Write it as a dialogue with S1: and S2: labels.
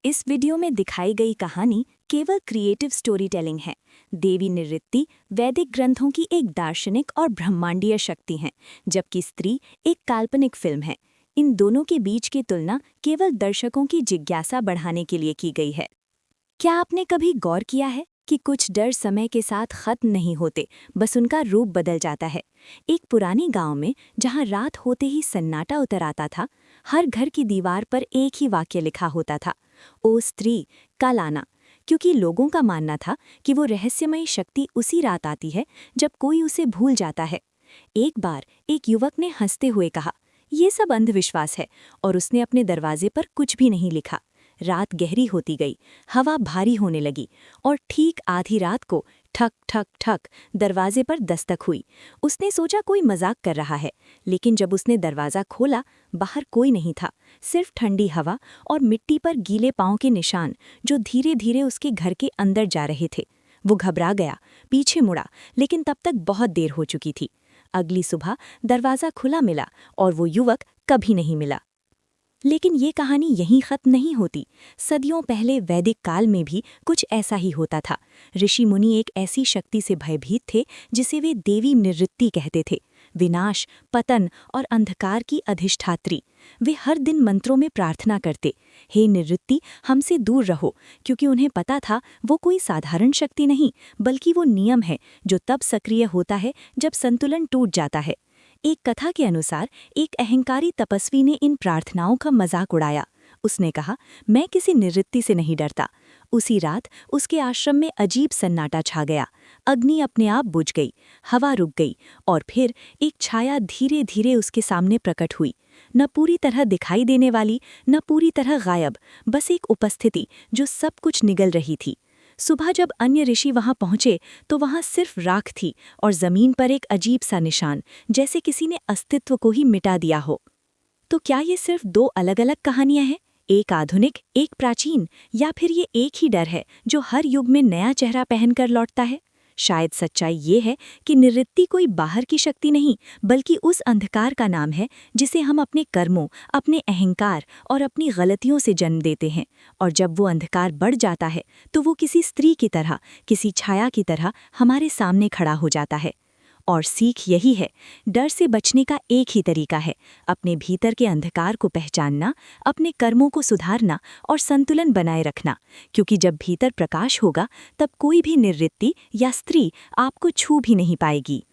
S1: इस वीडियो में दिखाई गई कहानी केवल क्रिएटिव स्टोरी टेलिंग है। देवी निवृत्ति वैदिक ग्रंथों की एक दार्शनिक और ब्रह्मांडीय शक्ति हैं, जबकि स्त्री एक काल्पनिक फिल्म है। इन दोनों के बीच की तुलना केवल दर्शकों की जिज्ञासा बढ़ाने के लिए की गई है। क्या आपने कभी गौर किया है कि कुछ डर समय के साथ खत्म नहीं होते, बस उनका रूप बदल जाता है। एक पुरानी गांव में जहां रात होते ही सन्नाटा उतर आता था, हर घर की दीवार पर एक ही वाक्य लिखा होता था, ओ स्त्री, कल आना। क्योंकि लोगों का मानना था कि वो रहस्यमयी शक्ति उसी रात आती है जब कोई उसे भूल जाता है। एक बार एक युवक ने हंसते हुए कहा, ये सब अंधविश्वास है, और उसने अपने दरवाजे पर कुछ भी नहीं लिखा। रात गहरी होती गई, हवा भारी होने लगी, और ठीक आधी रात को ठक ठक ठक दरवाजे पर दस्तक हुई। उसने सोचा कोई मजाक कर रहा है, लेकिन जब उसने दरवाज़ा खोला, बाहर कोई नहीं था, सिर्फ ठंडी हवा और मिट्टी पर गीले पाँव के निशान जो धीरे धीरे उसके घर के अंदर जा रहे थे। वो घबरा गया, पीछे मुड़ा, लेकिन तब तक बहुत देर हो चुकी थी। अगली सुबह दरवाज़ा खुला मिला और वो युवक कभी नहीं मिला। लेकिन ये कहानी यहीं खत्म नहीं होती। सदियों पहले वैदिक काल में भी कुछ ऐसा ही होता था। ऋषि मुनि एक ऐसी शक्ति से भयभीत थे जिसे वे देवी निवृत्ति कहते थे। विनाश, पतन और अंधकार की अधिष्ठात्री। वे हर दिन मंत्रों में प्रार्थना करते, हे निवृत्ति, हमसे दूर रहो, क्योंकि उन्हें पता था वो कोई साधारण शक्ति नहीं, बल्कि वो नियम है जो तब सक्रिय होता है जब संतुलन टूट जाता है। एक कथा के अनुसार एक अहंकारी तपस्वी ने इन प्रार्थनाओं का मजाक उड़ाया। उसने कहा, मैं किसी निवृत्ति से नहीं डरता। उसी रात उसके आश्रम में अजीब सन्नाटा छा गया। अग्नि अपने आप बुझ गई, हवा रुक गई, और फिर एक छाया धीरे धीरे उसके सामने प्रकट हुई। न पूरी तरह दिखाई देने वाली, न पूरी तरह गायब, बस एक उपस्थिति जो सब कुछ निगल रही थी। सुबह जब अन्य ऋषि वहां पहुंचे तो वहां सिर्फ राख थी और जमीन पर एक अजीब सा निशान, जैसे किसी ने अस्तित्व को ही मिटा दिया हो। तो क्या ये सिर्फ दो अलग अलग कहानियां हैं, एक आधुनिक, एक प्राचीन, या फिर ये एक ही डर है जो हर युग में नया चेहरा पहनकर लौटता है? शायद सच्चाई ये है कि निवृत्ति कोई बाहर की शक्ति नहीं, बल्कि उस अंधकार का नाम है जिसे हम अपने कर्मों, अपने अहंकार और अपनी गलतियों से जन्म देते हैं। और जब वो अंधकार बढ़ जाता है तो वो किसी स्त्री की तरह, किसी छाया की तरह हमारे सामने खड़ा हो जाता है। और सीख यही है, डर से बचने का एक ही तरीका है, अपने भीतर के अंधकार को पहचानना, अपने कर्मों को सुधारना और संतुलन बनाए रखना। क्योंकि जब भीतर प्रकाश होगा, तब कोई भी निवृत्ति या स्त्री आपको छू भी नहीं पाएगी।